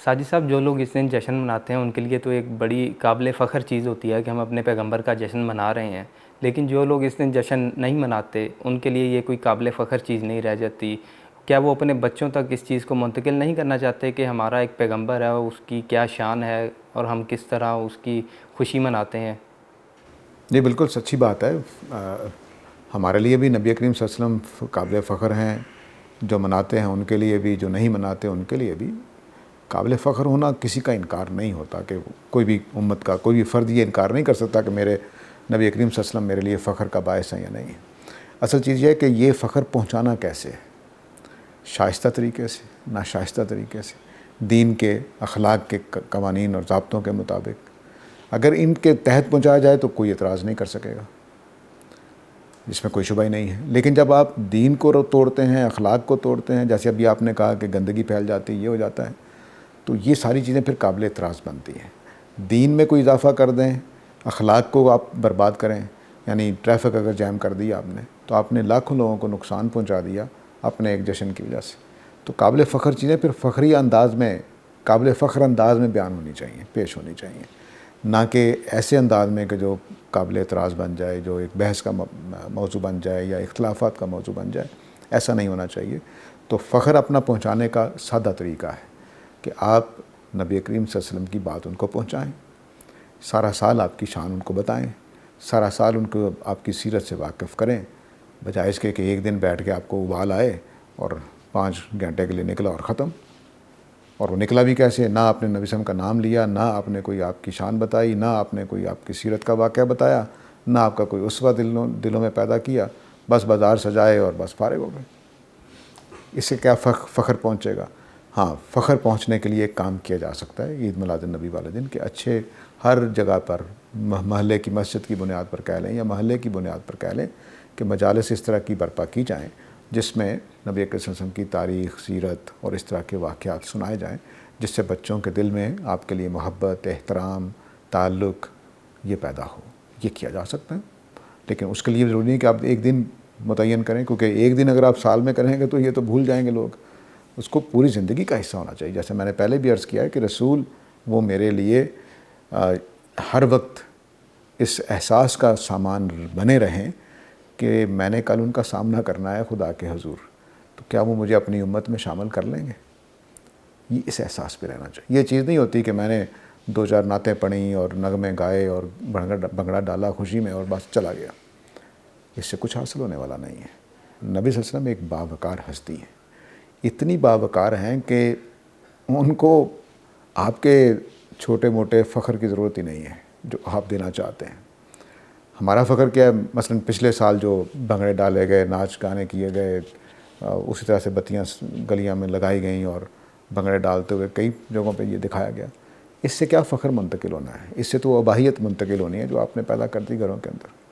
ساجد صاحب، جو لوگ اس دن جشن مناتے ہیں ان کے لیے تو ایک بڑی قابل فخر چیز ہوتی ہے کہ ہم اپنے پیغمبر کا جشن منا رہے ہیں، لیکن جو لوگ اس دن جشن نہیں مناتے ان کے لیے یہ کوئی قابل فخر چیز نہیں رہ جاتی. کیا وہ اپنے بچوں تک اس چیز کو منتقل نہیں کرنا چاہتے کہ ہمارا ایک پیغمبر ہے، اس کی کیا شان ہے اور ہم کس طرح اس کی خوشی مناتے ہیں؟ یہ بالکل سچی بات ہے. ہمارے لیے بھی نبی کریم صلی اللہ علیہ وسلم قابل فخر ہیں. جو مناتے ہیں ان کے لیے بھی، جو نہیں مناتے ان کے لیے بھی. قابل فخر ہونا کسی کا انکار نہیں ہوتا، کہ کوئی بھی امت کا کوئی بھی فرد یہ انکار نہیں کر سکتا کہ میرے نبی کریم صلی اللہ علیہ وسلم میرے لیے فخر کا باعث ہے یا نہیں ہے. اصل چیز یہ ہے کہ یہ فخر پہنچانا کیسے ہے، شائستہ طریقے سے، ناشائستہ طریقے سے، دین کے اخلاق کے قوانین اور ضابطوں کے مطابق. اگر ان کے تحت پہنچایا جائے تو کوئی اعتراض نہیں کر سکے گا، جس میں کوئی شبہ ہی نہیں ہے. لیکن جب آپ دین کو توڑتے ہیں، اخلاق کو توڑتے ہیں، جیسے ابھی آپ نے کہا کہ گندگی پھیل جاتی ہے، یہ ہو جاتا ہے، تو یہ ساری چیزیں پھر قابل اعتراض بنتی ہیں. دین میں کوئی اضافہ کر دیں، اخلاق کو آپ برباد کریں، یعنی ٹریفک اگر جیم کر دیا آپ نے تو آپ نے لاکھوں لوگوں کو نقصان پہنچا دیا اپنے ایک جشن کی وجہ سے. تو قابل فخر چیزیں پھر فخری انداز میں، قابل فخر انداز میں بیان ہونی چاہیے، پیش ہونی چاہیے، نہ کہ ایسے انداز میں کہ جو قابل اعتراض بن جائے، جو ایک بحث کا موضوع بن جائے یا اختلافات کا موضوع بن جائے. ایسا نہیں ہونا چاہیے. تو فخر اپنا پہنچانے کا سادہ طریقہ ہے کہ آپ نبی کریم صلی اللہ علیہ وسلم کی بات ان کو پہنچائیں، سارا سال آپ کی شان ان کو بتائیں، سارا سال ان کو آپ کی سیرت سے واقف کریں، بجائے اس کے کہ ایک دن بیٹھ کے آپ کو ابال آئے اور 5 گھنٹے کے لیے نکلا اور ختم. اور وہ نکلا بھی کیسے؟ نہ آپ نے نبی صلی اللہ علیہ وسلم کا نام لیا، نہ آپ نے کوئی آپ کی شان بتائی، نہ آپ نے کوئی آپ کی سیرت کا واقعہ بتایا، نہ آپ کا کوئی اسوہ دلوں میں پیدا کیا. بس بازار سجائے اور بس فارغ ہو گئے. اس سے کیا فخر پہنچے گا؟ ہاں، فخر پہنچنے کے لیے ایک کام کیا جا سکتا ہے عید میلاد النبی والے دن، کہ اچھے ہر جگہ پر، محلے کی مسجد کی بنیاد پر کہہ لیں یا محلے کی بنیاد پر کہہ لیں، کہ مجالس اس طرح کی برپا کی جائیں جس میں نبی اکرم صلی اللہ علیہ وسلم کی تاریخ، سیرت اور اس طرح کے واقعات سنائے جائیں، جس سے بچوں کے دل میں آپ کے لیے محبت، احترام، تعلق یہ پیدا ہو. یہ کیا جا سکتا ہے. لیکن اس کے لیے ضروری نہیں کہ آپ ایک دن متعین کریں، کیونکہ ایک دن اگر آپ سال میں کریں گے تو یہ تو بھول جائیں گے لوگ. اس کو پوری زندگی کا حصہ ہونا چاہیے. جیسے میں نے پہلے بھی عرض کیا ہے کہ رسول وہ میرے لیے ہر وقت اس احساس کا سامان بنے رہیں کہ میں نے کل ان کا سامنا کرنا ہے خدا کے حضور، تو کیا وہ مجھے اپنی امت میں شامل کر لیں گے. یہ اس احساس پہ رہنا چاہیے. یہ چیز نہیں ہوتی کہ میں نے 2-4 نعتیں پڑھیں اور نغمے گائے اور بھنگڑا ڈالا خوشی میں اور بس چلا گیا. اس سے کچھ حاصل ہونے والا نہیں ہے. نبی صلی اللہ علیہ وسلم ایک باوقار ہستی ہیں، اتنی باوقار ہیں کہ ان کو آپ کے چھوٹے موٹے فخر کی ضرورت ہی نہیں ہے جو آپ دینا چاہتے ہیں. ہمارا فخر کیا ہے؟ مثلا پچھلے سال جو بھنگڑے ڈالے گئے، ناچ گانے کیے گئے، اسی طرح سے بتیاں گلیاں میں لگائی گئیں اور بھنگڑے ڈالتے ہوئے کئی جگہوں پہ یہ دکھایا گیا. اس سے کیا فخر منتقل ہونا ہے؟ اس سے تو اباہیت منتقل ہونی ہے جو آپ نے پیدا کر دی گھروں کے اندر.